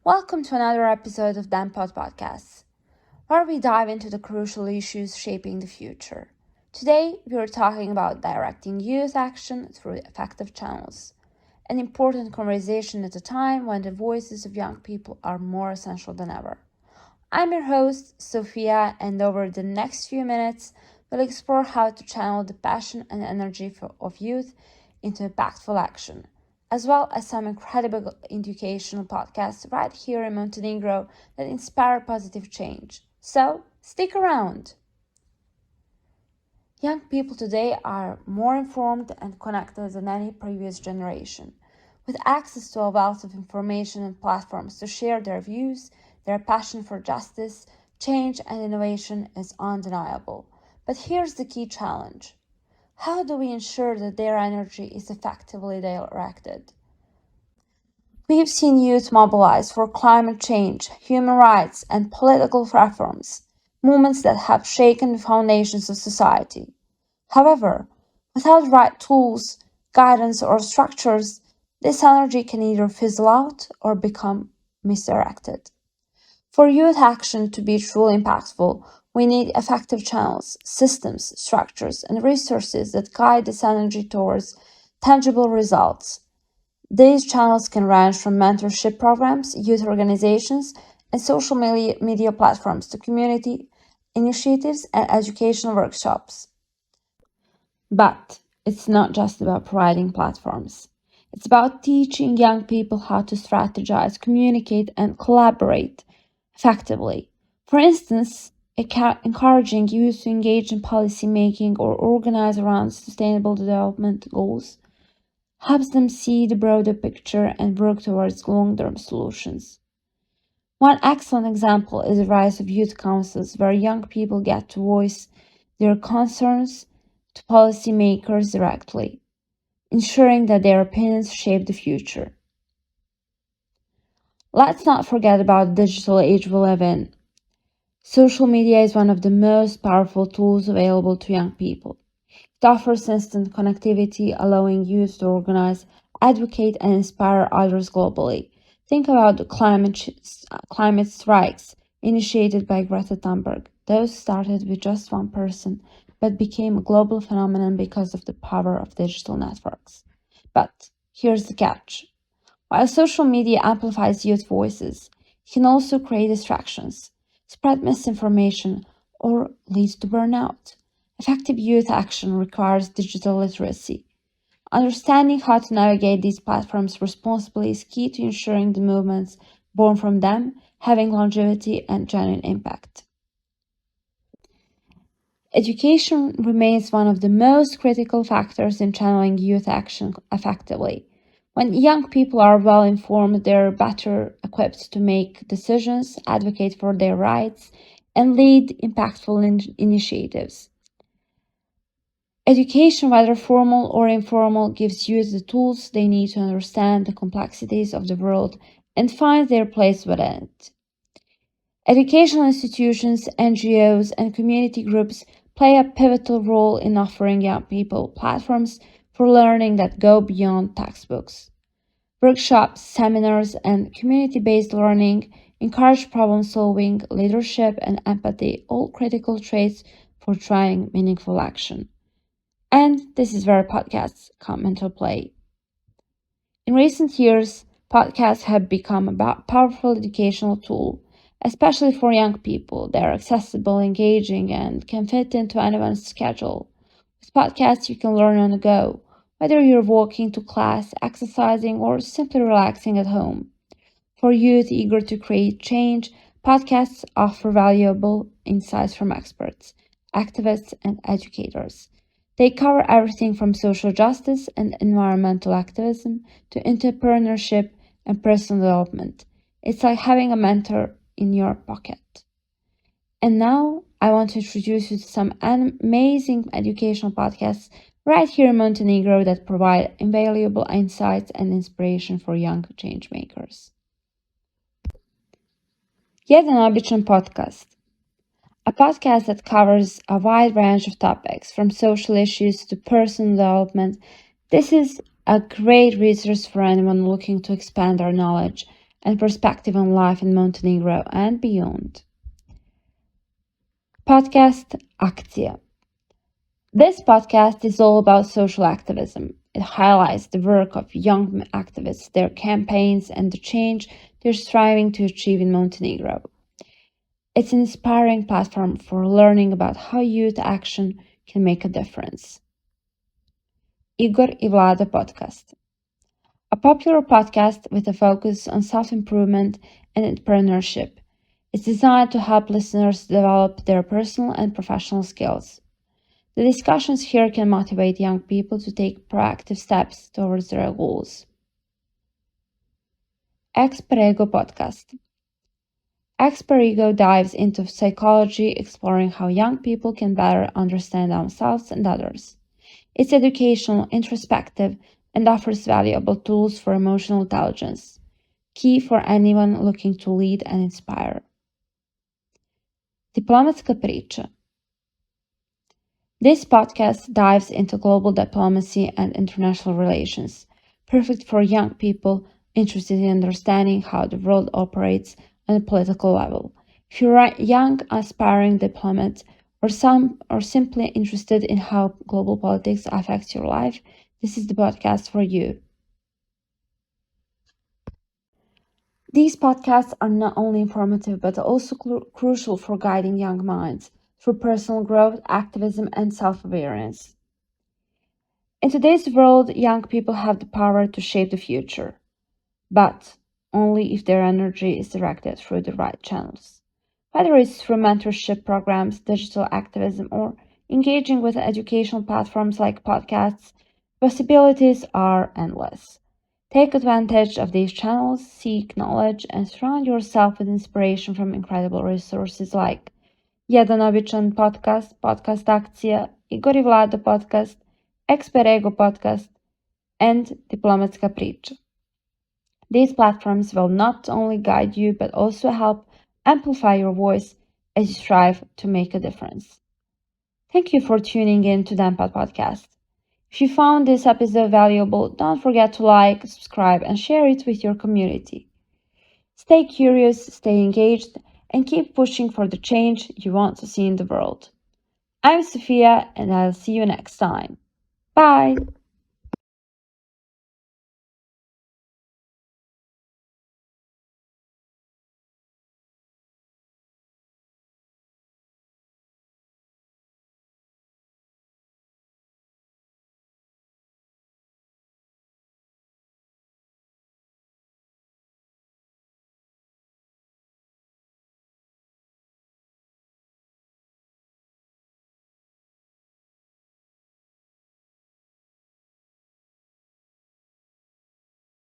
Welcome to another episode of DanPod Podcasts, where we dive into the crucial issues shaping the future. Today, we are talking about directing youth action through effective channels, an important conversation at a time when the voices of young people are more essential than ever. I'm your host, Sophia, and over the next few minutes, we'll explore how to channel the passion and energy of youth into impactful action, as well as some incredible educational podcasts right here in Montenegro that inspire positive change. So, stick around! Young people today are more informed and connected than any previous generation. With access to a wealth of information and platforms to share their views, their passion for justice, change, and innovation is undeniable. But here's the key challenge. How do we ensure that their energy is effectively directed? We've seen youth mobilize for climate change, human rights, and political reforms, movements that have shaken the foundations of society. However, without the right tools, guidance, or structures, this energy can either fizzle out or become misdirected. For youth action to be truly impactful, we need effective channels, systems, structures, and resources that guide this energy towards tangible results. These channels can range from mentorship programs, youth organizations, and social media platforms to community initiatives and educational workshops. But it's not just about providing platforms. It's about teaching young people how to strategize, communicate, and collaborate effectively. For instance, encouraging youth to engage in policy making or organize around sustainable development goals helps them see the broader picture and work towards long-term solutions. One excellent example is the rise of youth councils, where young people get to voice their concerns to policymakers directly, ensuring that their opinions shape the future. Let's not forget about the digital age we live in. Social media is one of the most powerful tools available to young people. It offers instant connectivity, allowing youth to organize, advocate, and inspire others globally. Think about the climate strikes initiated by Greta Thunberg. Those started with just one person, but became a global phenomenon because of the power of digital networks. But here's the catch. While social media amplifies youth voices, it can also create distractions, spread misinformation, or lead to burnout. Effective youth action requires digital literacy. Understanding how to navigate these platforms responsibly is key to ensuring the movements born from them having longevity and genuine impact. Education remains one of the most critical factors in channeling youth action effectively. When young people are well informed, they're better equipped to make decisions, advocate for their rights, and lead impactful initiatives. Education, whether formal or informal, gives youth the tools they need to understand the complexities of the world and find their place within it. Educational institutions, NGOs, and community groups play a pivotal role in offering young people platforms for learning that go beyond textbooks. Workshops, seminars, and community-based learning encourage problem-solving, leadership, and empathy, all critical traits for trying meaningful action. And this is where podcasts come into play. In recent years, podcasts have become a powerful educational tool, especially for young people. They are accessible, engaging, and can fit into anyone's schedule. With podcasts, you can learn on the go, whether you're walking to class, exercising, or simply relaxing at home. For youth eager to create change, podcasts offer valuable insights from experts, activists, and educators. They cover everything from social justice and environmental activism to entrepreneurship and personal development. It's like having a mentor in your pocket. And now I want to introduce you to some amazing educational podcasts right here in Montenegro that provide invaluable insights and inspiration for young changemakers. Jedan običan podcast. A podcast that covers a wide range of topics, from social issues to personal development. This is a great resource for anyone looking to expand their knowledge and perspective on life in Montenegro and beyond. Podcast Akcija. This podcast is all about social activism. It highlights the work of young activists, their campaigns, and the change they're striving to achieve in Montenegro. It's an inspiring platform for learning about how youth action can make a difference. Igor i Vlada Podcast. A popular podcast with a focus on self-improvement and entrepreneurship. It's designed to help listeners develop their personal and professional skills. The discussions here can motivate young people to take proactive steps towards their goals. Experego Podcast. Experego dives into psychology, exploring how young people can better understand themselves and others. It's educational, introspective, and offers valuable tools for emotional intelligence, key for anyone looking to lead and inspire. Diplomatska priča. This podcast dives into global diplomacy and international relations, perfect for young people interested in understanding how the world operates on a political level. If you're a young, aspiring diplomat or simply interested in how global politics affects your life, this is the podcast for you. These podcasts are not only informative but also crucial for guiding young minds through personal growth, activism, and self-awareness. In today's world, young people have the power to shape the future, but only if their energy is directed through the right channels. Whether it's through mentorship programs, digital activism, or engaging with educational platforms like podcasts, possibilities are endless. Take advantage of these channels, seek knowledge, and surround yourself with inspiration from incredible resources like Jedan Običan Podcast, Podcast Akcija, Igor i Vlada Podcast, Experego Podcast, and Diplomatska priča. These platforms will not only guide you but also help amplify your voice as you strive to make a difference. Thank you for tuning in to Dampad Podcast. If you found this episode valuable, don't forget to like, subscribe, and share it with your community. Stay curious, stay engaged, and keep pushing for the change you want to see in the world. I'm Sophia, and I'll see you next time. Bye!